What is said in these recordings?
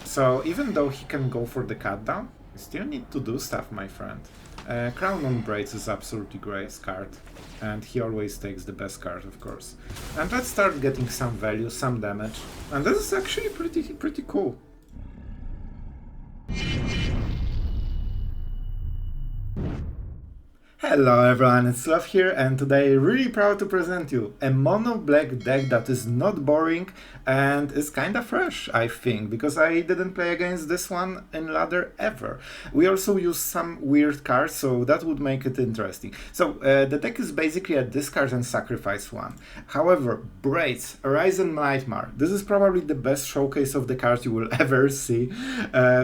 So even though he can go for the cut down, you still need to do stuff, my friend. Crown on Braids is absolutely great card, and he always takes the best card, of course. And let's start getting some value, some damage, and this is actually pretty cool. Hello everyone, it's Sloth here, and today really proud to present you a mono black deck that is not boring and is kinda fresh, I think, because I didn't play against this one in ladder ever. We also use some weird cards, so that would make it interesting. So the deck is basically a discard and sacrifice one. However, Braids, Arisen Nightmare, this is probably the best showcase of the card you will ever see,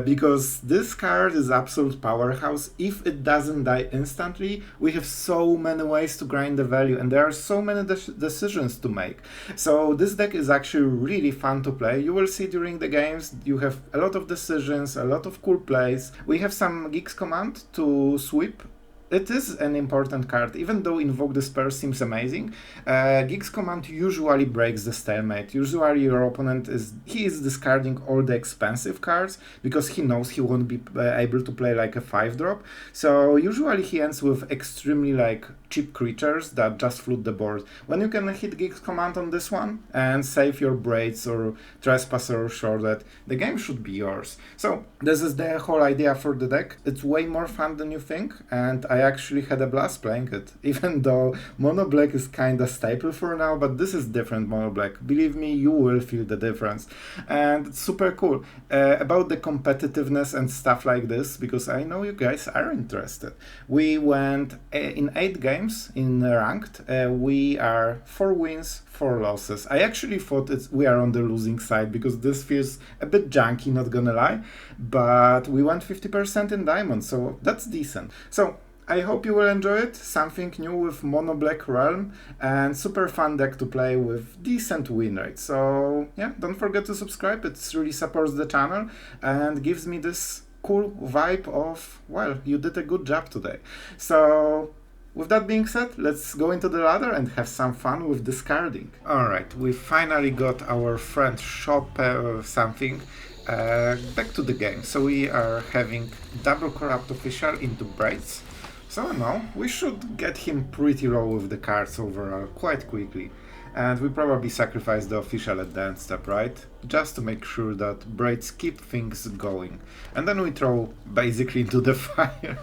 because this card is absolute powerhouse. If it doesn't die instantly, we have so many ways to grind the value, and there are so many decisions to make. So this deck is actually really fun to play. You will see during the games you have a lot of decisions, a lot of cool plays. We have some Geeks command to sweep. It is an important card, even though Invoke Despair seems amazing. Geeks command usually breaks the stalemate. Usually your opponent is discarding all the expensive cards because he knows he won't be able to play like a 5-drop. So usually he ends with extremely like cheap creatures that just flood the board. When you can hit Geeks command on this one and save your Braids or Trespasser or Sheoldred, the game should be yours. So this is the whole idea for the deck. It's way more fun than you think, and I actually had a blast playing it, even though mono black is kinda staple for now, but this is different mono black. Believe me, you will feel the difference. And it's super cool. About the competitiveness and stuff like this, because I know you guys are interested. We went in 8 games in ranked. We are 4 wins, 4 losses. I actually thought we are on the losing side because this feels a bit junky, not gonna lie, but we went 50% in diamond, so that's decent. So I hope you will enjoy it, something new with mono black realm, and super fun deck to play with decent win rate. So yeah, don't forget to subscribe, it really supports the channel and gives me this cool vibe of, well, you did a good job today. So with that being said, let's go into the ladder and have some fun with discarding. Alright, we finally got our friend shop something. Back to the game. So we are having double corrupt official into Braids. So no, we should get him pretty low with the cards overall quite quickly. And we probably sacrifice the official at the end step, right? Just to make sure that Braids keep things going. And then we throw basically into the fire.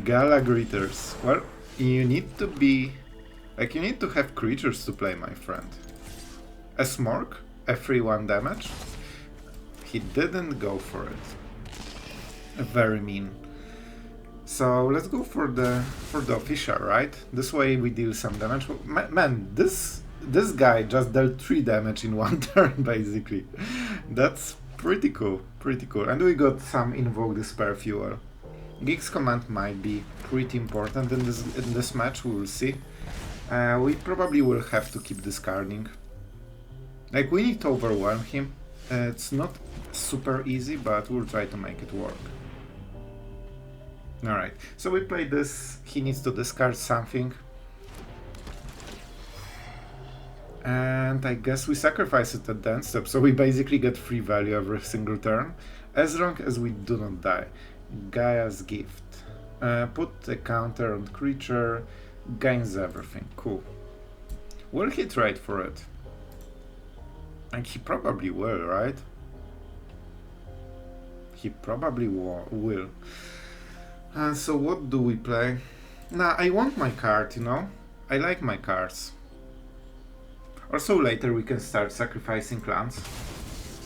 Gala Greeters. Well, you need to be... like, you need to have creatures to play, my friend. A Smork, a 3-1 damage. He didn't go for it. Very mean. So let's go for the official, right? This way we deal some damage. Man, this guy just dealt 3 damage in 1 turn, basically. That's pretty cool, pretty cool. And we got some Invoke Despair fuel. Geeks command might be pretty important in this match, we will see. We probably will have to keep discarding. Like, we need to overwhelm him. It's not super easy, but we'll try to make it work. Alright, so we play this, he needs to discard something. And I guess we sacrifice it at the end step, so we basically get free value every single turn, as long as we do not die. Gaia's Gift. Put a counter on creature, gains everything, cool. Will he trade for it? And he probably will, right? He probably will. So what do we play? Nah, I want my card, you know? I like my cards. Also later we can start sacrificing clans.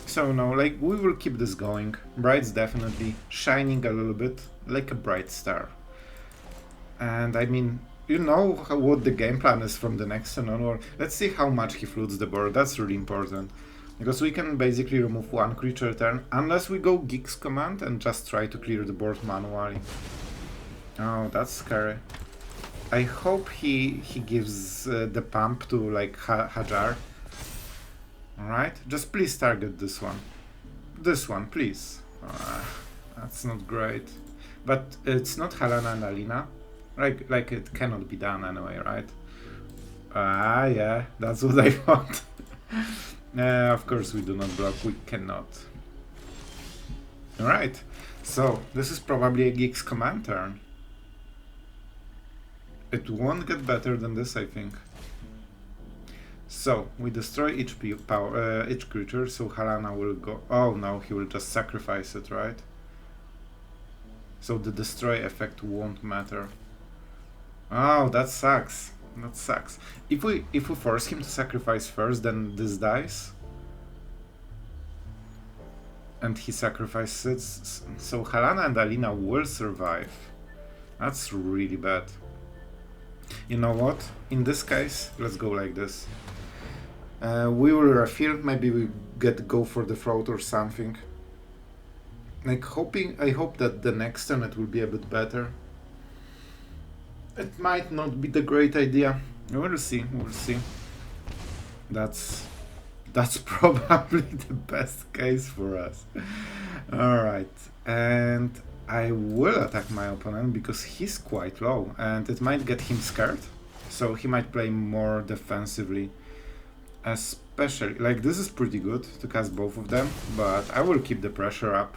So no, like, we will keep this going. Bright's definitely shining a little bit, like a bright star. And I mean, you know what the game plan is from the next turn onward. Let's see how much he floods the board, that's really important. Because we can basically remove 1 creature turn, unless we go Geeks command and just try to clear the board manually. Oh, that's scary. I hope he gives the pump to like Hajar. Alright, just please target this one. This one, please. That's not great. But it's not Helena and Alina. Like it cannot be done anyway, right? Yeah, that's what I thought. Of course we do not block, we cannot. Alright, so this is probably a Geek's command turn. It won't get better than this, I think. So, we destroy each creature, so Harana will go... Oh no, he will just sacrifice it, right? So the destroy effect won't matter. Oh, that sucks. That sucks. If we force him to sacrifice first, then this dies. And he sacrifices, so Harana and Alina will survive. That's really bad. You know what? In this case, let's go like this. We will refill, maybe we go for the float or something. Like I hope that the next turn it will be a bit better. It might not be the great idea. We'll see, we'll see. That's probably the best case for us. Alright, and I will attack my opponent because he's quite low and it might get him scared. So he might play more defensively. Especially, like this is pretty good to cast both of them, but I will keep the pressure up.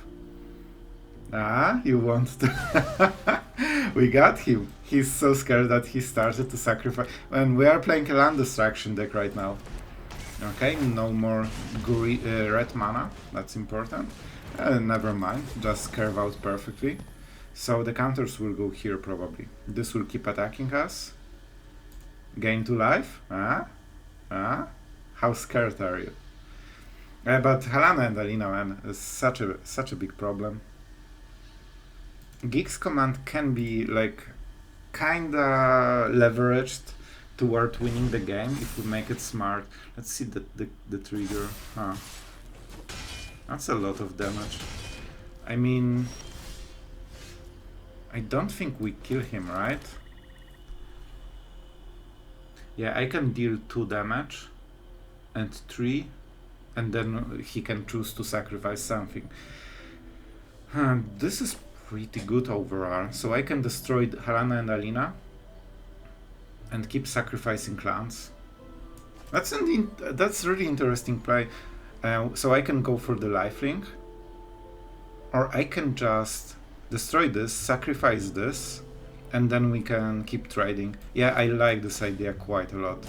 Ah, you want to... We got him. He's so scared that he started to sacrifice. And we are playing a land destruction deck right now. Okay, no more red mana. That's important. Never mind, just curve out perfectly. So the counters will go here probably. This will keep attacking us. Gain 2 life. How scared are you? But Harana and Alina, man, is such a big problem. Geek's command can be like kinda leveraged toward winning the game if we make it smart. Let's see the trigger. Huh. That's a lot of damage. I mean, I don't think we kill him, right? Yeah, I can deal 2 damage and 3, and then he can choose to sacrifice something. This is pretty good overall, so I can destroy Harana and Alina and keep sacrificing clans. That's really interesting play. So I can go for the lifelink, or I can just destroy this, sacrifice this, and then we can keep trading. Yeah, I like this idea quite a lot.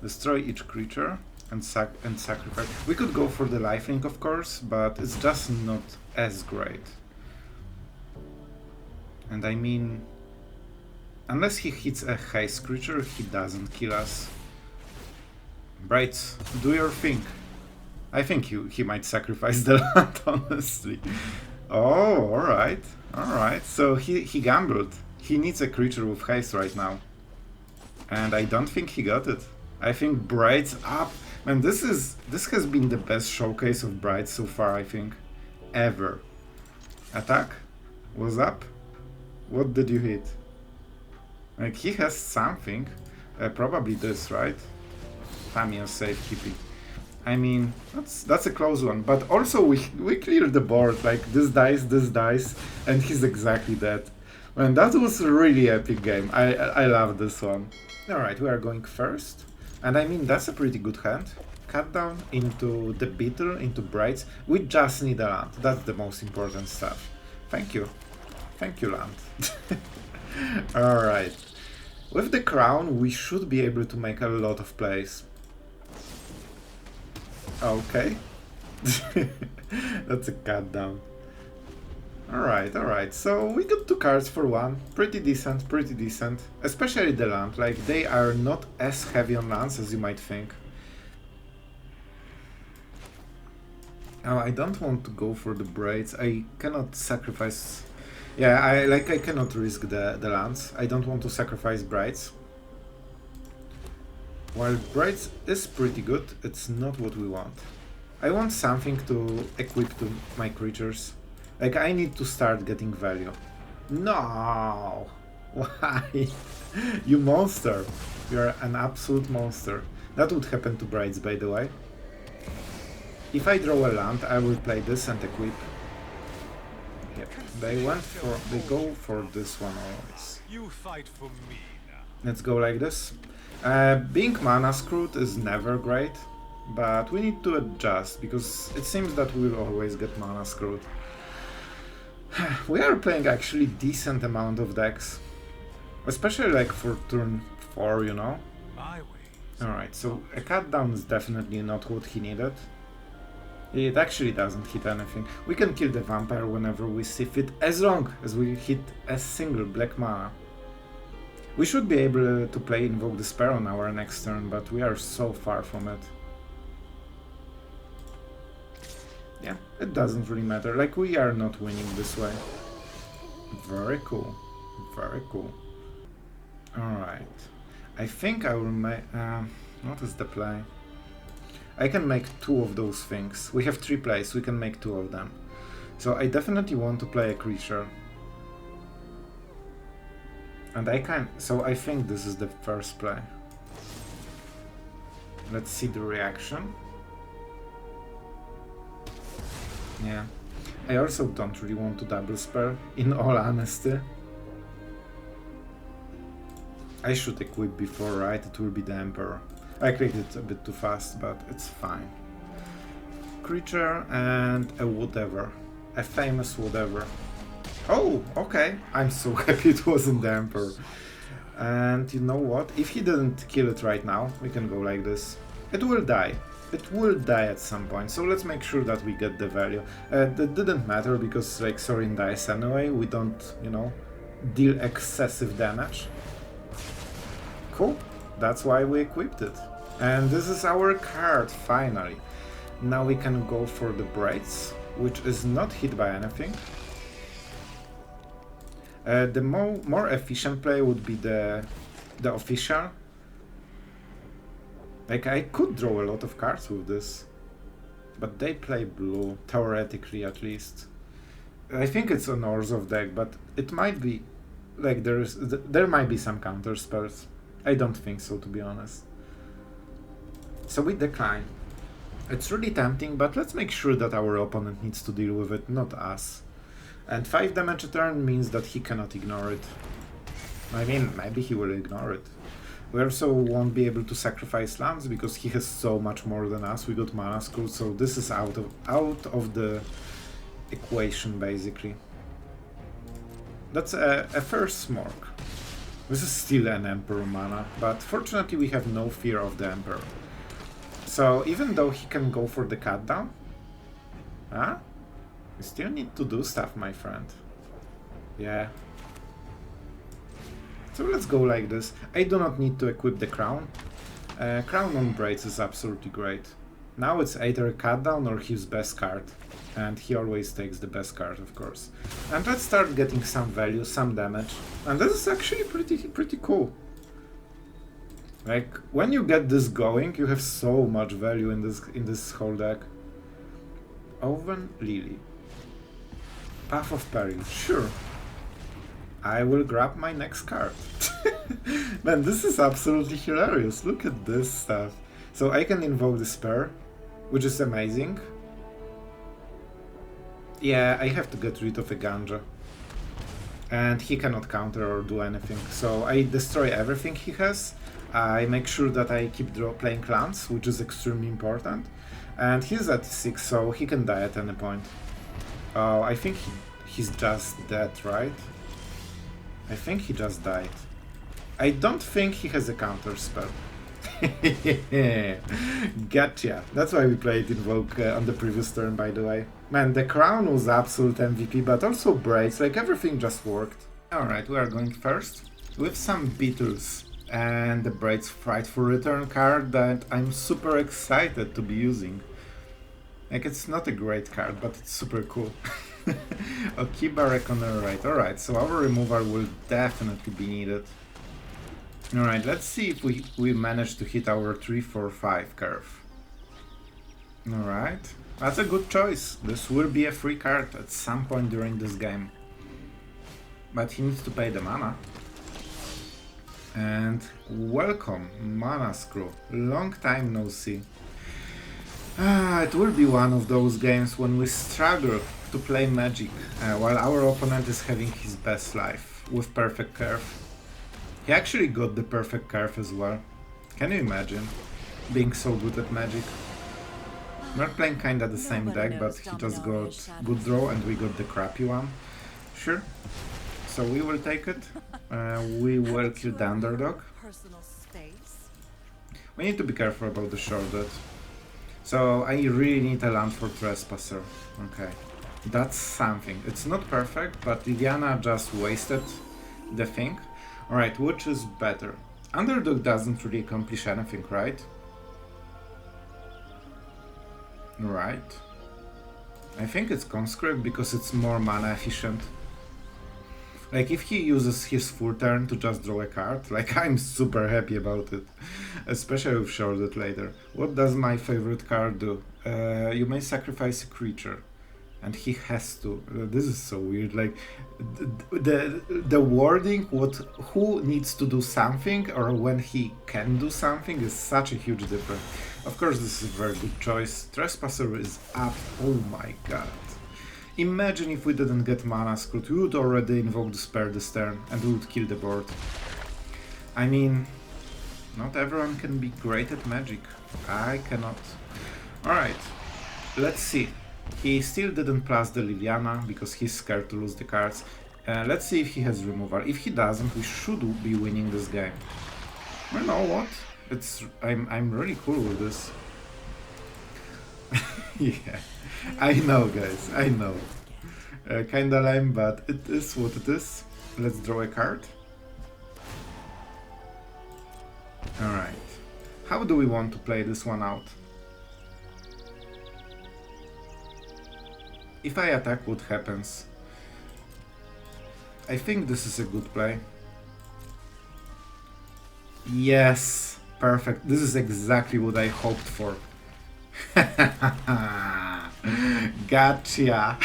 Destroy each creature and sacrifice. We could go for the lifelink, of course, but it's just not as great. And I mean, unless he hits a haste creature, he doesn't kill us. Braids, do your thing. I think he might sacrifice the land, honestly. Oh, alright. Alright, so he gambled. He needs a creature with haste right now. And I don't think he got it. I think Braids up. Man, this has been the best showcase of Braids so far, I think. Ever. Attack? Was up? What did you hit? Like, he has something. Probably this, right? Tamiya safekeeping. I mean, that's a close one. But also we cleared the board. Like, this dies, and he's exactly dead. Man, that was a really epic game. I love this one. Alright, we are going first. And I mean, that's a pretty good hand. Cut down into the Beetle, into Braids. We just need a land. That's the most important stuff. Thank you. Thank you, land. Alright. With the crown, we should be able to make a lot of plays. Okay. That's a cut down. Alright. So we got 2 cards for 1. Pretty decent, pretty decent. Especially the land. Like, they are not as heavy on lands as you might think. Oh, I don't want to go for the Braids. I cannot sacrifice... Yeah, I cannot risk the lands. I don't want to sacrifice Braids. While Braids is pretty good, it's not what we want. I want something to equip to my creatures. Like, I need to start getting value. No! Why? You monster! You're an absolute monster. That would happen to Braids, by the way. If I draw a land, I will play this and equip. Yep. They go for this one always. You fight for me now. Let's go like this. Being mana screwed is never great, but we need to adjust because it seems that we'll always get mana screwed. We are playing actually decent amount of decks. Especially like for turn 4, you know? My ways. Alright, so a cut down is definitely not what he needed. It actually doesn't hit anything. We can kill the vampire whenever we see fit, as long as we hit a single black mana. We should be able to play Invoke Despair on our next turn, but we are so far from it. Yeah, it doesn't really matter. Like, we are not winning this way. Very cool. Very cool. Alright. I think I will make... what is the play? I can make 2 of those things. We have 3 plays, we can make 2 of them. So I definitely want to play a creature. And I can... So I think this is the first play. Let's see the reaction. Yeah. I also don't really want to double spell, in all honesty. I should equip before, right? It will be the Emperor. I clicked it a bit too fast, but it's fine. Creature and a whatever. A famous whatever. Oh, okay. I'm so happy it wasn't the Emperor. And you know what? If he didn't kill it right now, we can go like this. It will die. It will die at some point, so let's make sure that we get the value. That didn't matter because, like, Sorin dies anyway. We don't, you know, deal excessive damage. Cool. That's why we equipped it. And this is our card, finally. Now we can go for the Braids, which is not hit by anything. The more efficient play would be the official. Like, I could draw a lot of cards with this. But they play blue, theoretically at least. I think it's an Orzhov deck, but it might be... Like, there might be some counter spells. I don't think so, to be honest. So we decline. It's really tempting, but let's make sure that our opponent needs to deal with it, not us. And 5 damage a turn means that he cannot ignore it. I mean, maybe he will ignore it. We also won't be able to sacrifice lands because he has so much more than us. We got mana scroll, so this is out of the equation, basically. That's a first Smorg. This is still an Emperor mana, but fortunately we have no fear of the Emperor. So even though he can go for the cut down, huh? You still need to do stuff, my friend. Yeah. So let's go like this. I do not need to equip the crown. Crown on Braids is absolutely great. Now it's either a cut down or his best card. And he always takes the best card, of course. And let's start getting some value, some damage. And this is actually pretty cool. Like, when you get this going, you have so much value in this whole deck. Oven Lily. Path of Peril, sure. I will grab my next card. Man, this is absolutely hilarious. Look at this stuff. So I can Invoke Despair, which is amazing. Yeah, I have to get rid of a Ganja. And he cannot counter or do anything. So I destroy everything he has. I make sure that I keep playing clans, which is extremely important. And he's at 6, so he can die at any point. Oh, I think he's just dead, right? I think he just died. I don't think he has a counter spell. Gotcha. That's why we played Invoke on the previous turn, by the way. Man, the crown was absolute MVP, but also Braids, like everything just worked. Alright, we are going first with some Beetles and the Braids Frightful return card that I'm super excited to be using. Like, it's not a great card, but it's super cool. Okiba Reckoner, right, alright, so our removal will definitely be needed. Alright, let's see if we manage to hit our 3-4-5 curve. Alright, that's a good choice. This will be a free card at some point during this game. But he needs to pay the mana. And welcome, Mana Screw. Long time no see. It will be one of those games when we struggle to play Magic, while our opponent is having his best life with Perfect Curve. He actually got the Perfect Curve as well. Can you imagine being so good at Magic? We're playing kinda the same deck, but he just got good draw and we got the crappy one. Sure. So we will take it. We will kill the underdog. We need to be careful about the Sheoldred. So I really need a land for Trespasser. Okay. That's something. It's not perfect, but Liliana just wasted the thing. Alright, which is better? Underdog doesn't really accomplish anything, right? Right. I think it's Conscript because it's more mana efficient. Like, if he uses his full turn to just draw a card, like, I'm super happy about it. Especially with Sheoldred later. What does my favorite card do? You may sacrifice a creature. And he has to. This is so weird. Like, the wording, who needs to do something, or when he can do something, is such a huge difference. Of course, this is a very good choice. Trespasser is up. Oh my god. Imagine if we didn't get mana screwed. We would already invoke Despair this turn, and we would kill the board. I mean, not everyone can be great at Magic. I cannot. Alright, let's see. He still didn't plus the Liliana because he's scared to lose the cards. Let's see if he has removal. If he doesn't, we should be winning this game. You know what? I'm really cool with this. Yeah, I know, guys. I know. Kinda lame, but it is what it is. Let's draw a card. Alright. How do we want to play this one out? If I attack, what happens? I think this is a good play. Yes, perfect. This is exactly what I hoped for. Gotcha.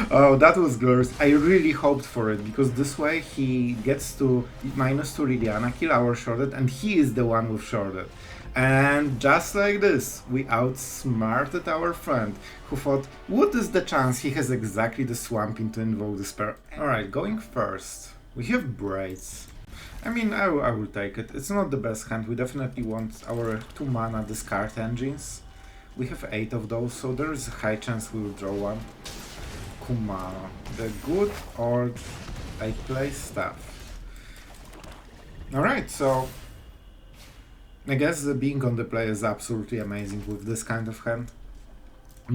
Oh, that was glorious. I really hoped for it, because this way he gets to -2 Liliana, kill our Sheoldred, and he is the one with Sheoldred. And just like this, we outsmarted our friend, who thought, what is the chance he has exactly the Swamping to Invoke Despair? Alright, going first. We have Braids. I mean, I will take it. It's not the best hand. We definitely want our 2 mana discard engines. We have 8 of those, so there is a high chance we will draw one. Kumano. The good old I play stuff. Alright, so I guess the being on the play is absolutely amazing with this kind of hand,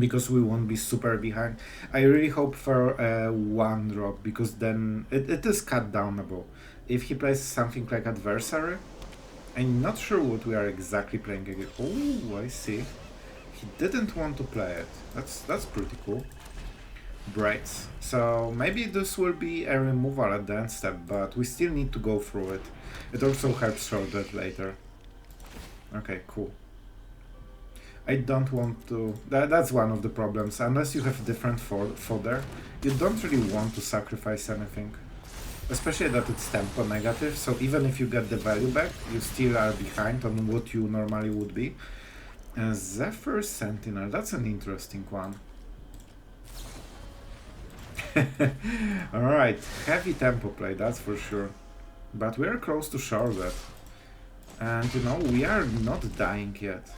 because we won't be super behind. I really hope for a 1-drop, because then it is cut downable. If he plays something like Adversary, I'm not sure what we are exactly playing again. Oh, I see. He didn't want to play it. That's pretty cool. Braids. So maybe this will be a removal at the end step, but we still need to go through it. It also helps Sheoldred later. Okay, cool. I don't want to... That's one of the problems. Unless you have different fodder, you don't really want to sacrifice anything. Especially that it's tempo negative, so even if you get the value back, you still are behind on what you normally would be. Zephyr Sentinel, that's an interesting one. Alright, heavy tempo play, that's for sure. But we are close to Sheoldred. And you know, we are not dying yet.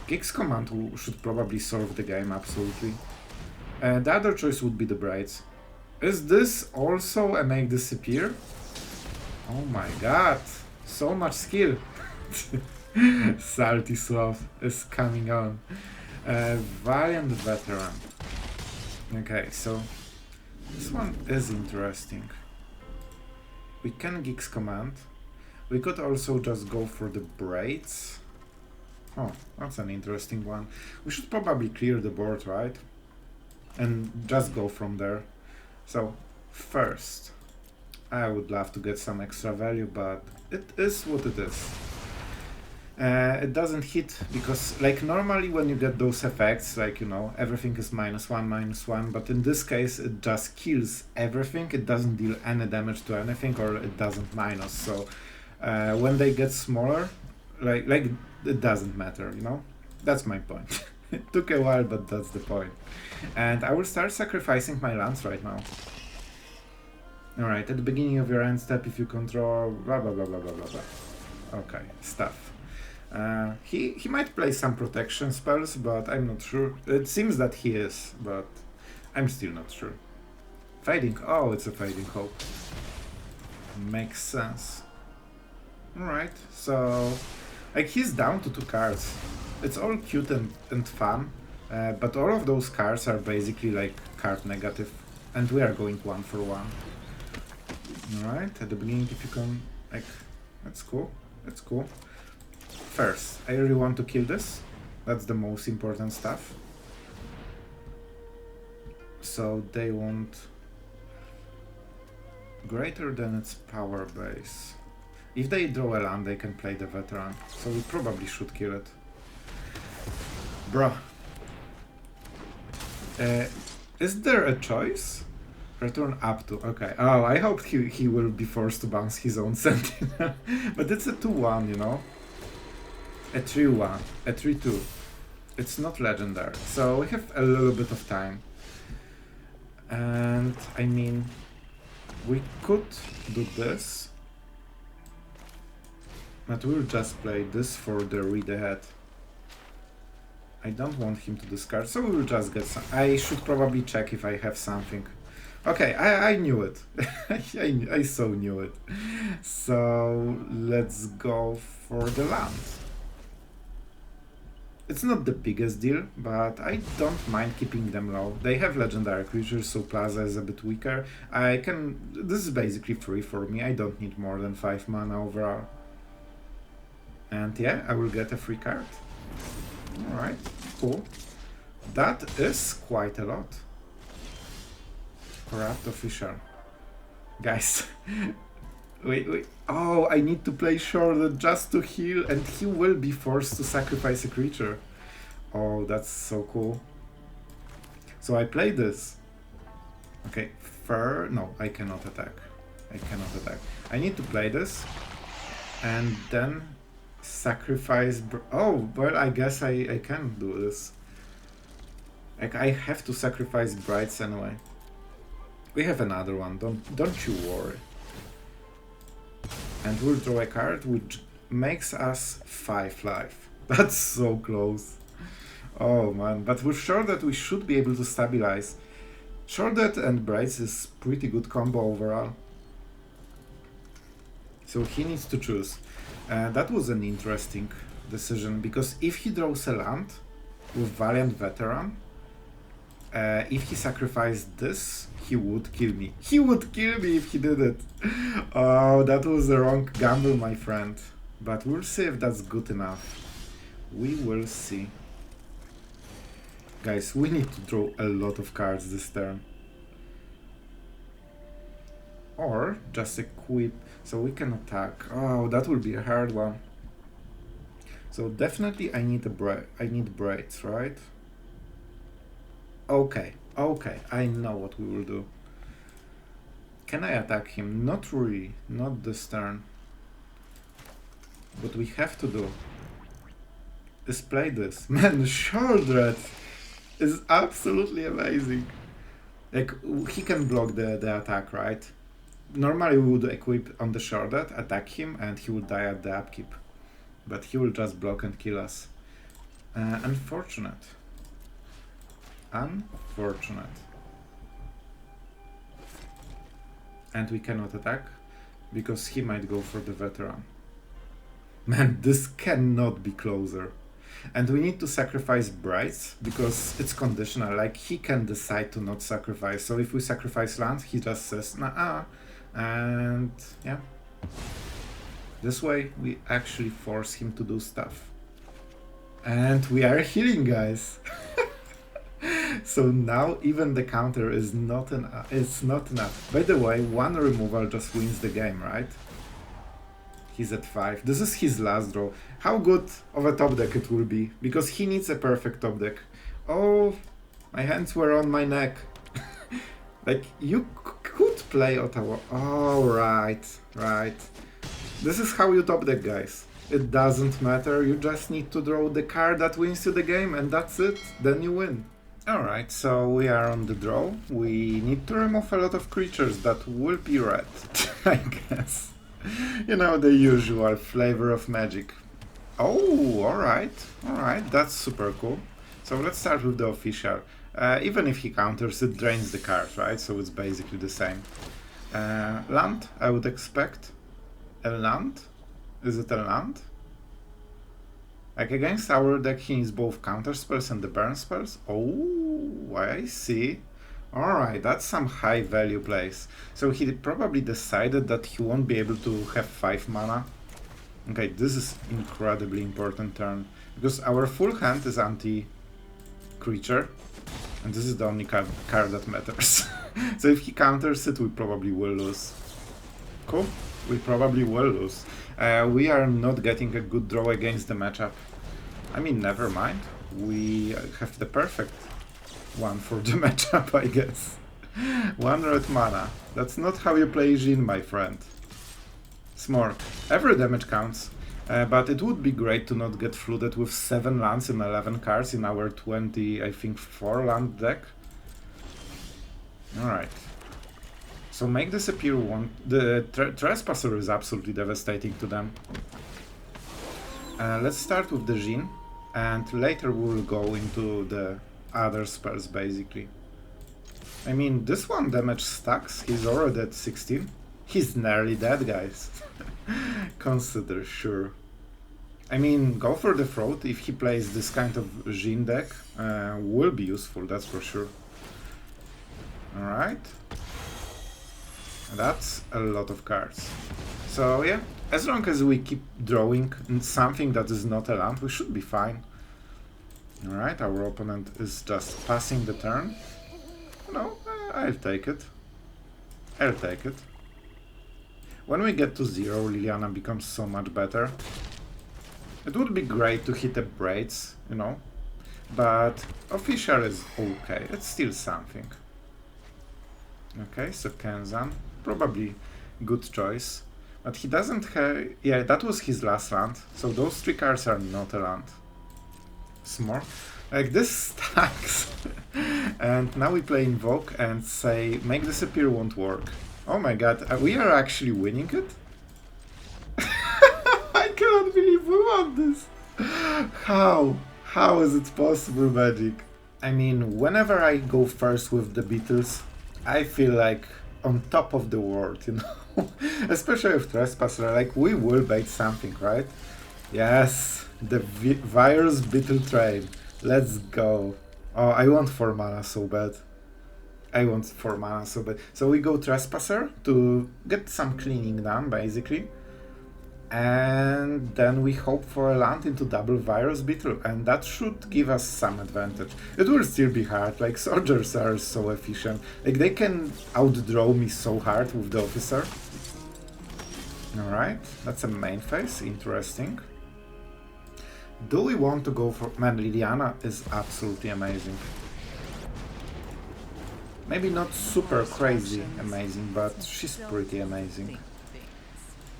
Gig's command should probably solve the game, absolutely. The other choice would be the Braids. Is this also a make disappear? Oh my god, so much skill. Salty Sloth is coming on. Valiant Veteran. Okay, so this one is interesting. We can Gig's command. We could also just go for the Braids. Oh, that's an interesting one. We should probably clear the board, right? And just go from there. So, first, I would love to get some extra value, but it is what it is. It doesn't hit because, like, normally when you get those effects, like, you know, everything is -1, but in this case it just kills everything. It doesn't deal any damage to anything, or it doesn't minus. So when they get smaller, like it doesn't matter, you know? That's my point. It took a while, but that's the point. And I will start sacrificing my lands right now. Alright, at the beginning of your end step, if you control blah blah blah blah blah blah blah. Okay, stuff. He might play some protection spells, but I'm not sure. It seems that he is, but I'm still not sure. Fading, oh, it's a Fading Hope. Makes sense. Alright, so like he's down to 2 cards. It's all cute and fun, but all of those cards are basically like card negative, and we are going 1 for 1. Alright, at the beginning if you can, like, that's cool, that's cool. First, I really want to kill this, that's the most important stuff. So they want greater than its power base. If they draw a land, they can play the veteran, so we probably should kill it. Bruh. Is there a choice? Return up to, okay. Oh, I hoped he will be forced to bounce his own Sentinel. But it's a 2-1, you know? A 3-1, a 3-2. It's not legendary, so we have a little bit of time. And, I mean, we could do this. But we'll just play this for the read ahead. I don't want him to discard, so we will just get some. I should probably check if I have something. Okay, I knew it. I so knew it. So let's go for the land. It's not the biggest deal, but I don't mind keeping them low. They have legendary creatures, so Plaza is a bit weaker. This is basically free for me. I don't need more than 5 mana overall. And yeah, I will get a free card. Alright, cool. That is quite a lot. Corrupt Official. Guys, wait. Oh, I need to play Sheoldred just to heal, and he will be forced to sacrifice a creature. Oh, that's so cool. So I play this. Okay, no, I cannot attack. I need to play this, and then sacrifice. Oh, well, I guess I can do this. Like, I have to sacrifice Braids anyway. We have another one, don't you worry. And we'll draw a card which makes us 5 life. That's so close. Oh man, but we're sure that we should be able to stabilize. Sheoldred and Braids is pretty good combo overall. So he needs to choose. That was an interesting decision, because if he draws a land with Valiant Veteran, if he sacrificed this, he would kill me. He would kill me if he did it. Oh, that was the wrong gamble, my friend. But we'll see if that's good enough. We will see. Guys, we need to draw a lot of cards this turn. Or just equip, so we can attack. Oh, that will be a hard one. So definitely I need Braids, right? Okay, I know what we will do. Can I attack him? Not really, not this turn. What we have to do is play this. Man, Sheoldred is absolutely amazing. Like, he can block the attack, right? Normally we would equip on the Sheoldred, attack him, and he would die at the upkeep. But he will just block and kill us. Unfortunate. And we cannot attack, because he might go for the veteran. Man, this cannot be closer. And we need to sacrifice Braids, because it's conditional, like he can decide to not sacrifice. So if we sacrifice land, he just says, nah, and yeah. This way, we actually force him to do stuff. And we are healing, guys. So now even the counter is not enough. By the way, 1 removal just wins the game, right? He's at 5. This is his last draw. How good of a top deck it will be, because he needs a perfect top deck. Oh, my hands were on my neck. Like, you could play Ottawa. Oh, right. This is how you top deck, guys. It doesn't matter, you just need to draw the card that wins you the game, and that's it. Then you win. Alright, so we are on the draw. We need to remove a lot of creatures that will be red, I guess. You know, the usual flavor of Magic. Oh, alright, that's super cool. So let's start with the official. Even if he counters, it drains the card, right? So it's basically the same. Land, I would expect. A land? Is it a land? Like against our deck, he needs both counter spells and the burn spells. Oh, I see. Alright, that's some high value plays. So he probably decided that he won't be able to have 5 mana. Okay, this is incredibly important turn. Because our full hand is anti-creature. And this is the only card that matters. So if he counters it, we probably will lose. Cool, we probably will lose. We are not getting a good draw against the matchup. I mean, never mind. We have the perfect one for the matchup, I guess. 1 red mana. That's not how you play Jin, my friend. Smart. Every damage counts. But it would be great to not get flooded with 7 lands and 11 cards in our 20, I think, 4 land deck. Alright. So make disappear one. The Trespasser is absolutely devastating to them. Let's start with the Jin, and later we will go into the other spells basically. I mean, this one damage stacks, he's already at 16. He's nearly dead, guys. Consider, sure. I mean, go for the throat if he plays this kind of Jin deck. Will be useful, that's for sure. Alright. That's a lot of cards. So yeah, as long as we keep drawing something that is not a land, we should be fine. Alright, our opponent is just passing the turn. No, I'll take it. I'll take it. When we get to 0, Liliana becomes so much better. It would be great to hit a Braids, you know, but official is okay, it's still something. Okay, so Kenzan, probably good choice, but he doesn't have... yeah, that was his last land, so those 3 cards are not a land. Smart. Like, this stacks. And now we play Invoke and say, make disappear won't work. Oh my god, we are actually winning it? I cannot believe we won this! How? How is it possible, Magic? I mean, whenever I go first with the Beatles, I feel like on top of the world, you know? Especially with Trespasser, like, we will bait something, right? Yes, the Virus Beetle train. Let's go. Oh, I want 4 mana so bad. I want 4 mana so bad. So we go Trespasser to get some cleaning done, basically. And then we hope for a land into double Virus Beetle, and that should give us some advantage. It will still be hard, like, soldiers are so efficient. Like, they can outdraw me so hard with the officer. Alright, that's a main phase, interesting. Do we want to go for... man, Liliana is absolutely amazing. Maybe not super crazy amazing, but she's pretty amazing.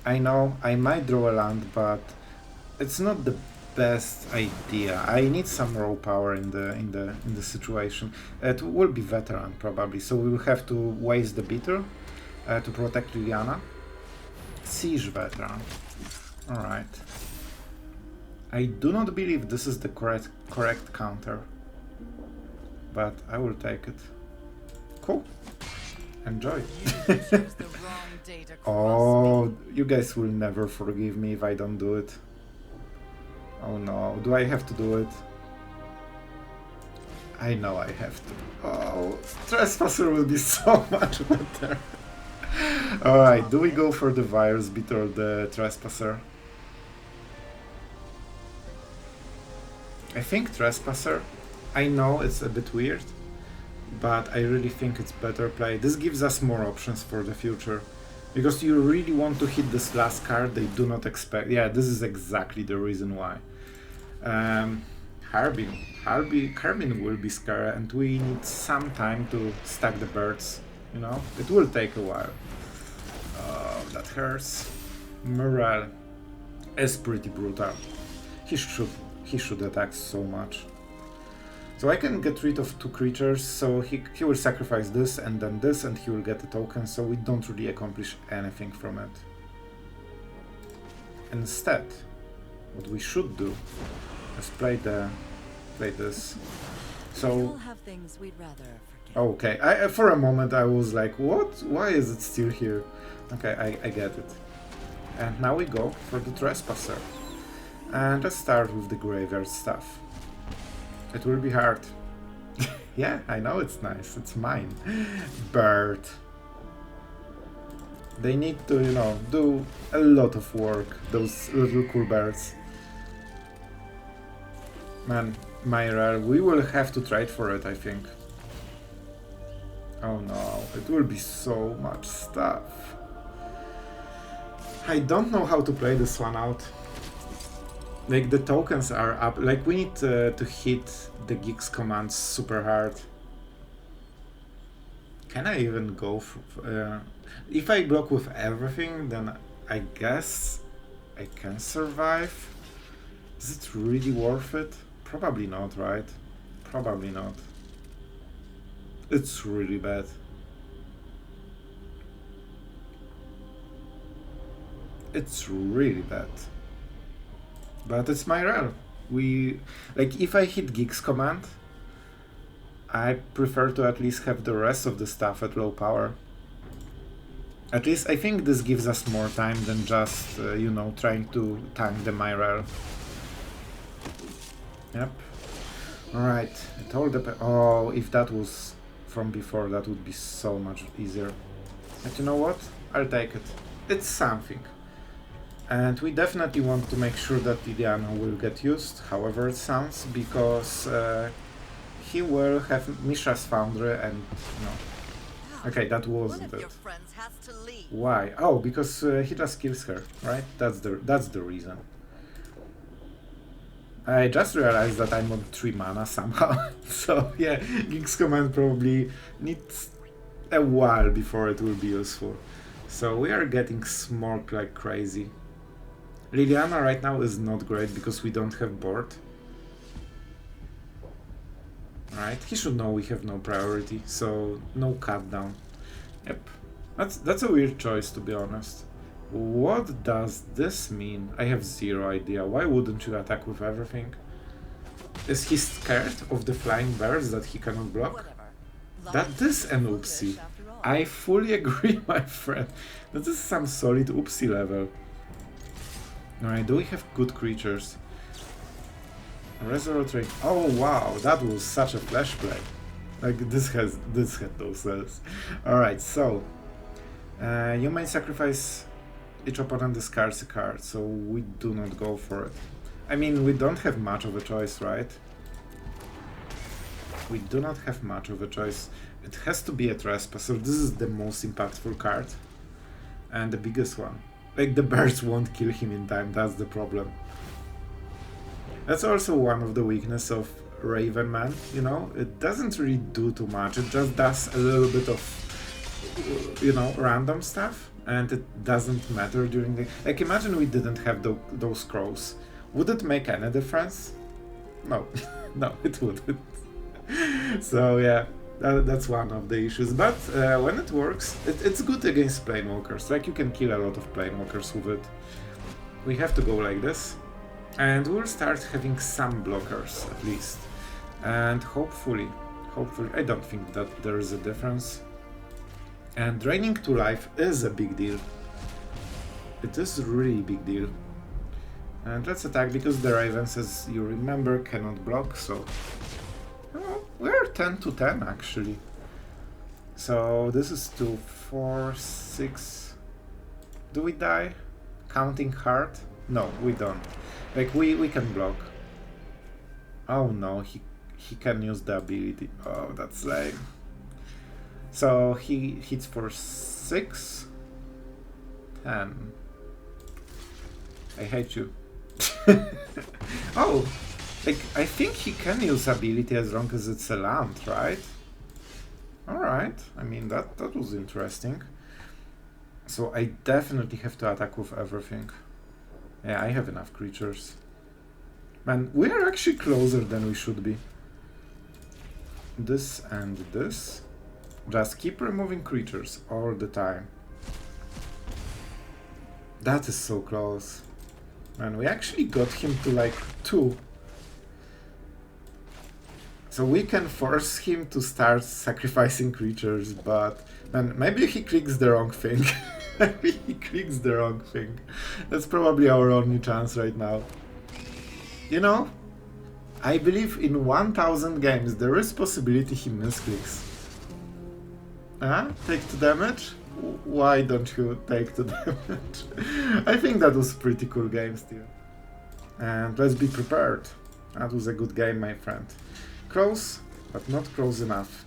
I know I might draw a land, but it's not the best idea. I need some raw power in the situation. It will be veteran probably, so we will have to waste the beater to protect Liliana. Siege veteran. Alright. I do not believe this is the correct counter, but I will take it. Cool. Enjoy. Oh, you guys will never forgive me if I don't do it. Oh no, do I have to do it? I know I have to. Oh, Trespasser will be so much better. Alright, do we go for the Virus Beetle or the Trespasser? I think Trespasser. I know it's a bit weird, but I really think it's better play. This gives us more options for the future. Because you really want to hit this last card, they do not expect... yeah, this is exactly the reason why. Harbin will be scared, and we need some time to stack the birds, you know? It will take a while. Oh, that hurts. Mire is pretty brutal. He should attack so much. So I can get rid of 2 creatures, so he will sacrifice this, and he will get a token, so we don't really accomplish anything from it. Instead, what we should do is play the play this. We So, all have things we'd rather forget. okay, for a moment I was like, what? Why is it still here? Okay, I get it. And now we go for the Trespasser. And let's start with the Graveyard stuff. It will be hard. Yeah, I know it's nice, it's mine. Bird. They need to, you know, do a lot of work, those little cool birds. Man, Mire, we will have to trade for it, I think. Oh no, it will be so much stuff. I don't know how to play this one out. Like, the tokens are up, like, we need to hit the Geeks commands super hard. Can I even go for... if I block with everything, then I guess I can survive. Is it really worth it? Probably not, right? Probably not. It's really bad. It's really bad. But it's my rare. We... like, if I hit Geeks command, I prefer to at least have the rest of the stuff at low power. At least I think this gives us more time than just, you know, trying to tank the Mire. Yep. Alright, it all depends. Oh, if that was from before, that would be so much easier. But you know what? I'll take it. It's something. And we definitely want to make sure that Liliana will get used, however it sounds, because he will have Mishra's Foundry and, you know... Okay, that wasn't it. Why? Oh, because he just kills her, right? That's the reason. I just realized that I'm on 3 mana somehow. So yeah, Geeks command probably needs a while before it will be useful. So we are getting smoked like crazy. Liliana right now is not great because we don't have board. Right, he should know we have no priority, so no cut down. Yep, that's a weird choice, to be honest. What does this mean? I have zero idea. Why wouldn't you attack with everything? Is he scared of the flying birds that he cannot block? That is an oopsie. I fully agree, my friend. That is some solid oopsie level. Alright, do we have good creatures? Resurrect. Oh wow, that was such a flash play. Like, this had no sense. Alright, so you may sacrifice. Each opponent discards a card, so we do not go for it. I mean, we don't have much of a choice, right? We do not have much of a choice. It has to be a Trespasser. This is the most impactful card. And the biggest one. Like, the birds won't kill him in time, that's the problem. That's also one of the weaknesses of Raven Man, you know? It doesn't really do too much, it just does a little bit of, you know, random stuff. And it doesn't matter during the... Like, imagine we didn't have those crows. Would it make any difference? No. No, it wouldn't. So, yeah, that's one of the issues. But when it works, it's good against Planewalkers. Like, you can kill a lot of Planewalkers with it. We have to go like this. And we'll start having some blockers, at least. And hopefully, I don't think that there is a difference. And draining 2 life is a big deal. It is a really big deal. And let's attack because the Ravens, as you remember, cannot block, so... Oh, we're 10 to 10 actually. So this is 2, 4, 6... Do we die? Counting hard? No, we don't. Like, we can block. Oh no, he can use the ability. Oh, that's lame. So he hits for 6, 10. I hate you. Oh, like, I think he can use ability as long as it's a land, right? Alright, I mean, that was interesting. So I definitely have to attack with everything. Yeah, I have enough creatures. Man, we are actually closer than we should be. This and this. Just keep removing creatures all the time. That is so close. Man, we actually got him to like 2. So we can force him to start sacrificing creatures, but then maybe he clicks the wrong thing. Maybe he clicks the wrong thing. That's probably our only chance right now. You know, I believe in 1000 games there is possibility he misclicks. Take 2 damage? Why don't you take 2 damage? I think that was pretty cool game still. And let's be prepared. That was a good game, my friend. Close, but not close enough.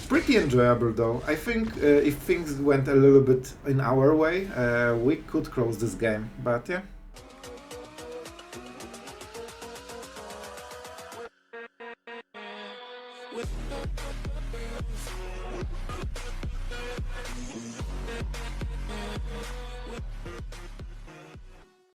Pretty enjoyable though. I think if things went a little bit in our way, we could close this game, but yeah.